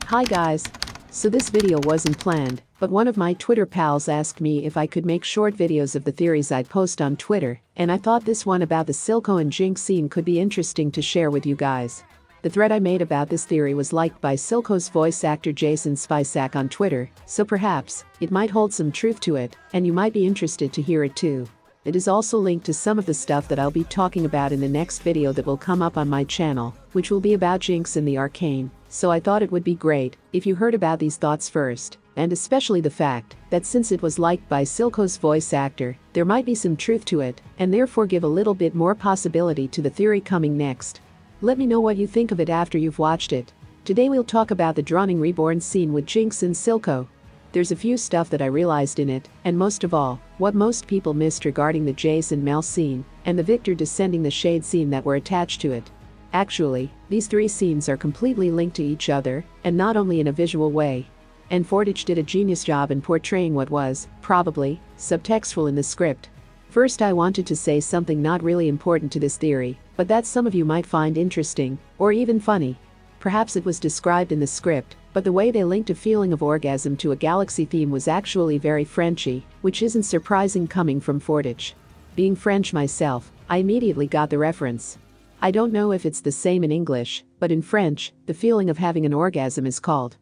Hi guys. So this video wasn't planned, but one of my Twitter pals asked me if I could make short videos of the theories I'd post on Twitter, and I thought this one about the Silco and Jinx scene could be interesting to share with you guys. The thread I made about this theory was liked by Silco's voice actor Jason Spisak on Twitter, so perhaps it might hold some truth to it, and you might be interested to hear it too. It is also linked to some of the stuff that I'll be talking about in the next video that will come up on my channel, which will be about Jinx and the Arcane, so I thought it would be great if you heard about these thoughts first, and especially the fact that since it was liked by Silco's voice actor, there might be some truth to it, and therefore give a little bit more possibility to the theory coming next. Let me know what you think of it after you've watched it. Today we'll talk about the Drowning Reborn scene with Jinx and Silco. There's a few stuff that I realized in it, and most of all, what most people missed regarding the Jace and Mel scene, and the Victor descending the shade scene that were attached to it. Actually, these three scenes are completely linked to each other, and not only in a visual way. And Fortich did a genius job in portraying what was, probably, subtextual in the script. First, I wanted to say something not really important to this theory, but that some of you might find interesting, or even funny. Perhaps it was described in the script, but the way they linked a feeling of orgasm to a galaxy theme was actually very Frenchy, which isn't surprising coming from Fortich. Being French myself, I immediately got the reference. I don't know if it's the same in English, but in French, the feeling of having an orgasm is called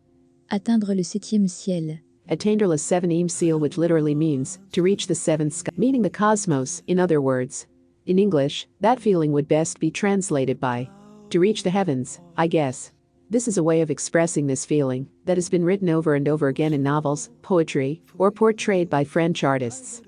atteindre le septième ciel. Atteindre le septième ciel, which literally means to reach the seventh sky, meaning the cosmos, in other words. In English, that feeling would best be translated by to reach the heavens, I guess. This is a way of expressing this feeling that has been written over and over again in novels, poetry, or portrayed by French artists.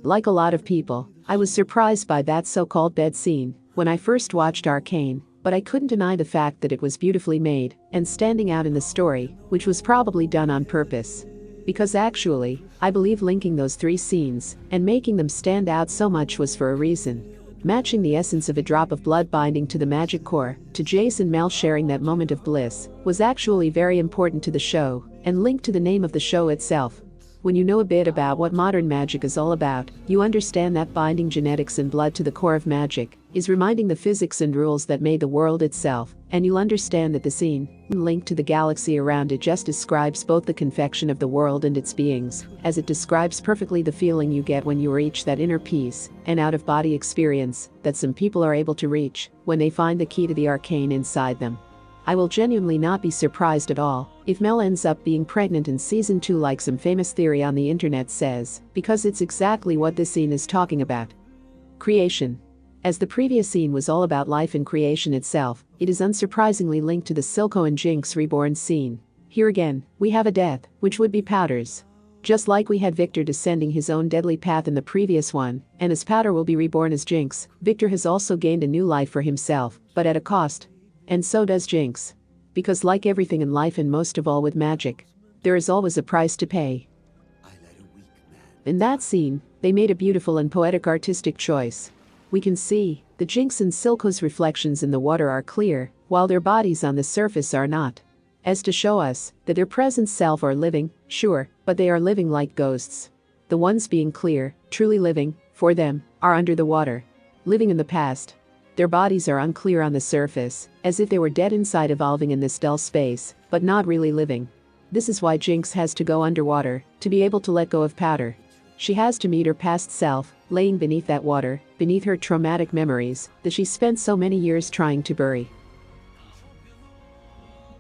Like a lot of people, I was surprised by that so-called bed scene when I first watched Arcane, but I couldn't deny the fact that it was beautifully made and standing out in the story, which was probably done on purpose. Because actually, I believe linking those three scenes and making them stand out so much was for a reason. Matching the essence of a drop of blood binding to the magic core, to Jace and Mel sharing that moment of bliss, was actually very important to the show, and linked to the name of the show itself. When you know a bit about what modern magic is all about, you understand that binding genetics and blood to the core of magic is reminding the physics and rules that made the world itself, and you'll understand that the scene, linked to the galaxy around it, just describes both the confection of the world and its beings, as it describes perfectly the feeling you get when you reach that inner peace and out-of-body experience that some people are able to reach when they find the key to the arcane inside them. I will genuinely not be surprised at all if Mel ends up being pregnant in season 2 like some famous theory on the internet says, because it's exactly what this scene is talking about. Creation. As the previous scene was all about life and creation itself, it is unsurprisingly linked to the Silco and Jinx reborn scene. Here again, we have a death, which would be Powder's. Just like we had Victor descending his own deadly path in the previous one, and as Powder will be reborn as Jinx, Victor has also gained a new life for himself, but at a cost. And so does Jinx. Because like everything in life and most of all with magic, there is always a price to pay. In that scene, they made a beautiful and poetic artistic choice. We can see the Jinx and Silco's reflections in the water are clear, while their bodies on the surface are not. As to show us that their present self are living, sure, but they are living like ghosts. The ones being clear, truly living, for them, are under the water, living in the past. Their bodies are unclear on the surface, as if they were dead inside, evolving in this dull space, but not really living. This is why Jinx has to go underwater, to be able to let go of Powder. She has to meet her past self, laying beneath that water, beneath her traumatic memories, that she spent so many years trying to bury.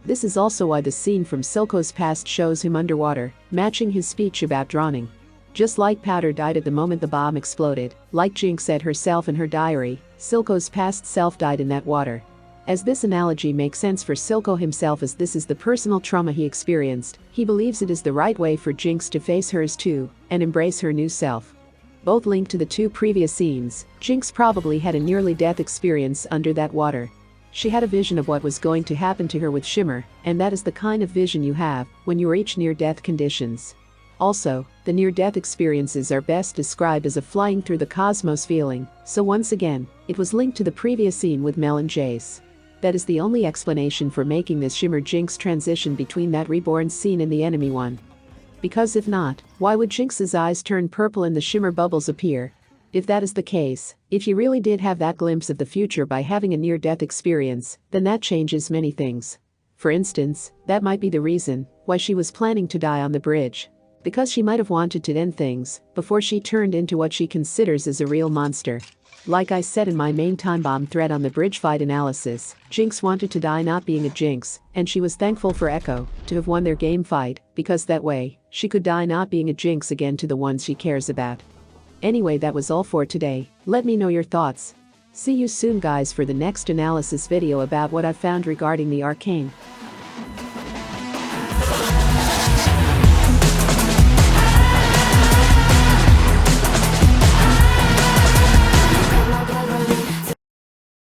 This is also why the scene from Silco's past shows him underwater, matching his speech about drowning. Just like Powder died at the moment the bomb exploded, like Jinx said herself in her diary, Silco's past self died in that water. As this analogy makes sense for Silco himself, as this is the personal trauma he experienced, he believes it is the right way for Jinx to face hers too, and embrace her new self. Both linked to the two previous scenes, Jinx probably had a nearly death experience under that water. She had a vision of what was going to happen to her with Shimmer, and that is the kind of vision you have when you reach near-death conditions. Also, the near-death experiences are best described as a flying through the cosmos feeling, so once again, it was linked to the previous scene with Mel and Jace. That is the only explanation for making this Shimmer-Jinx transition between that reborn scene and the enemy one. Because if not, why would Jinx's eyes turn purple and the Shimmer bubbles appear? If that is the case, if she really did have that glimpse of the future by having a near-death experience, then that changes many things. For instance, that might be the reason why she was planning to die on the bridge. Because she might have wanted to end things before she turned into what she considers as a real monster. Like I said in my main time bomb thread on the bridge fight analysis, Jinx wanted to die not being a Jinx, and she was thankful for Echo to have won their game fight, because that way, she could die not being a Jinx again to the ones she cares about. Anyway, that was all for today. Let me know your thoughts. See you soon guys for the next analysis video about what I've found regarding the Arcane.